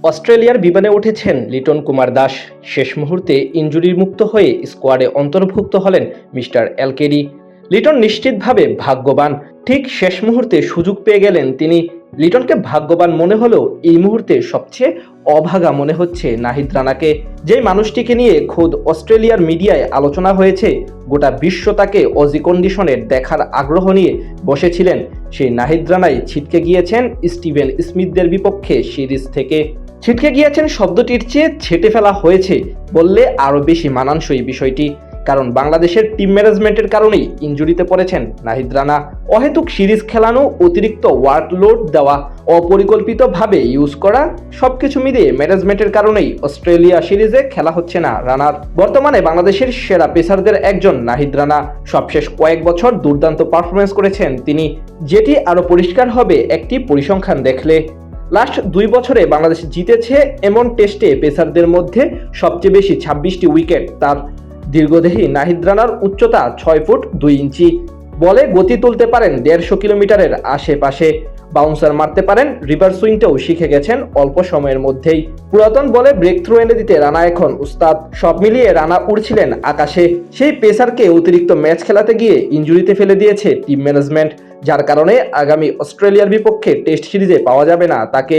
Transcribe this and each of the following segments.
অস্ট্রেলিয়ার বিমানে উঠেছেন লিটন কুমার দাস। শেষ মুহূর্তে ইনজুরি মুক্ত হয়ে স্কোয়াডে অন্তর্ভুক্ত হলেন মিস্টার এলকেডি। লিটন নিশ্চিতভাবে ভাগ্যবান। ঠিক শেষ মুহূর্তে সুযোগ পেয়ে গেলেন তিনি। লিটনকে ভাগ্যবান মনে হলেও এই মুহূর্তে সবচেয়ে অভাগা মনে হচ্ছে নাহিদ রানাকে। যেই মানুষটিকে নিয়ে খোদ অস্ট্রেলিয়ার মিডিয়ায় আলোচনা হয়েছে, গোটা বিশ্ব তাকে অজি কন্ডিশনের দেখার আগ্রহ নিয়ে বসেছিলেন, সেই নাহিদ রানাই ছিটকে গিয়েছেন স্টিভেন স্মিথদের বিপক্ষে সিরিজ থেকে। ছিটকে গিয়েছেন শব্দটির চেয়ে ছেটে ফেলা হয়েছে বললে আরও বেশি মানানসই বিষয়টি। কারণ বাংলাদেশের টিম ম্যানেজমেন্টের কারণেই ইনজুরিতে পড়েছেন নাহিদ রানা। অহেতুক সিরিজ খেলানো, অতিরিক্ত ওয়ার্কলোড দেওয়া, অপরিকল্পিতভাবে ইউজ করা, সবকিছু মিলিয়ে ম্যানেজমেন্টের কারণেই অস্ট্রেলিয়া সিরিজে খেলা হচ্ছে না রানার। বর্তমানে বাংলাদেশের সেরা পেসারদের একজন নাহিদ রানা। সবশেষ কয়েক বছর দুর্দান্ত পারফরমেন্স করেছেন তিনি, যেটি আরও পরিষ্কার হবে একটি পরিসংখ্যান দেখলে। লাস্ট 2 বছরে বাংলাদেশ জিতেছে এমন টেস্টে পেসারদের মধ্যে সবচেয়ে বেশি 26টি উইকেট তার। দীর্ঘদেহী নাহিদ রানার উচ্চতা 6 ফুট 2 ইঞ্চি। বলে গতি তুলতে পারেন 150 কিলোমিটারের আশেপাশে। বাউন্সার মারতে পারেন, রিভার্স সুইংটাও শিখে গেছেন অল্প সময়ের মধ্যেই। পুরাতন বলে ব্রেক থ্রু এনে দিতে রানা এখন উস্তাদ। সব মিলিয়ে রানা উড়ছিলেন আকাশে। সেই পেসারকে অতিরিক্ত ম্যাচ খেলাতে গিয়ে ইনজুরিতে ফেলে দিয়েছে টিম ম্যানেজমেন্ট, যার কারণে আগামী অস্ট্রেলিয়ার বিপক্ষে টেস্ট সিরিজে পাওয়া যাবে না তাকে।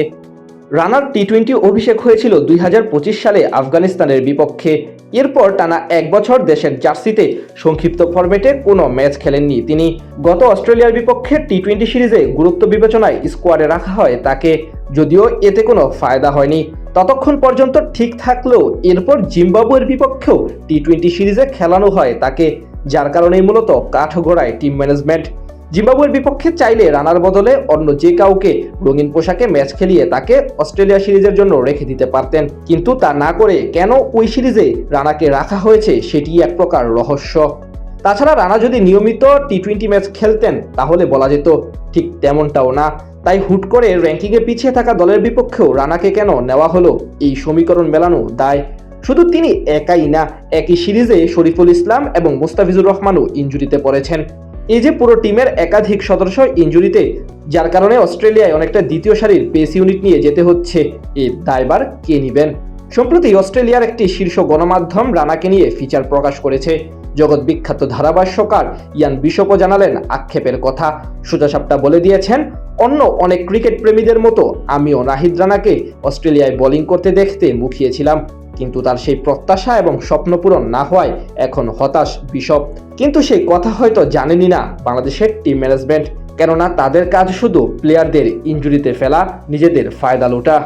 রানার টি-20 অভিষেক হয়েছিল 2025 সালে আফগানিস্তানের বিপক্ষে। এরপর টানা 1 বছর দেশের জার্সিতে সংক্ষিপ্ত ফরম্যাটে কোনো ম্যাচ খেলেননি তিনি। গত অস্ট্রেলিয়ার বিপক্ষে টি-20 সিরিজে গুরুত্ব বিবেচনায় স্কোয়াডে রাখা হয় তাকে, যদিও এতে কোনো ফায়দা হয়নি। ততক্ষণ পর্যন্ত ঠিক থাকলেও এরপর জিম্বাবুয়ের বিপক্ষেও টি-20 সিরিজে খেলানো হয় তাকে, যার কারণেই মূলত কাঠগড়ায় টিম ম্যানেজমেন্ট। জিম্বাবুয়ের বিপক্ষে চাইলে রানার বদলে অন্য যে কাউকে রঙিন পোশাকে ম্যাচ খেলিয়ে তাকে অস্ট্রেলিয়া সিরিজের জন্য রেখে দিতে পারতেন, কিন্তু তা না করে কেন ওই সিরিজে রানাকে রাখা হয়েছে সেটি এক প্রকার রহস্য। তাছাড়া রানা যদি নিয়মিত টি-20 ম্যাচ খেলতেন তাহলে বলা যেত, ঠিক তেমনটাও না। তাই হুট করে র্যাঙ্কিংয়ে পিছিয়ে থাকা দলের বিপক্ষেও রানাকে কেন নেওয়া হলো, এই সমীকরণ মেলানো দায়। শুধু তিনি একাই না, একই সিরিজে শরীফুল ইসলাম এবং মুস্তাফিজুর রহমানও ইনজুরিতে পড়েছেন। এই যে পুরো টিমের একাধিক সদস্য ইনজুরিতে, যার কারণে অস্ট্রেলিয়ায় অনেকটা দ্বিতীয় সারির পেস ইউনিট নিয়ে যেতে হচ্ছে। এর দায়ভার কে নেবেন? সম্প্রতি অস্ট্রেলিয়ার একটি শীর্ষ গণমাধ্যম রানাকে নিয়ে ফিচার প্রকাশ করেছে। জগৎ বিখ্যাত ধারাভাষ্যকার ইয়ান বিশপও জানালেন আক্ষেপের কথা। সোজাসাপটা বলে দিয়েছেন, অন্য অনেক ক্রিকেট প্রেমীদের মতো আমিও নাহিদ রানাকে অস্ট্রেলিয়ায় বোলিং করতে দেখতে মুখিয়েছিলাম, কিন্তু তার সেই প্রত্যাশা এবং স্বপ্ন পূরণ না হওয়ায় এখন হতাশ বিশপ। কিন্তু সেই কথা হয়তো জানেনই না বাংলাদেশের টিম ম্যানেজমেন্ট, কেননা তাদের কাজ শুধু প্লেয়ারদের ইনজুরিতে ফেলা, নিজেদের ফায়দা লুটা।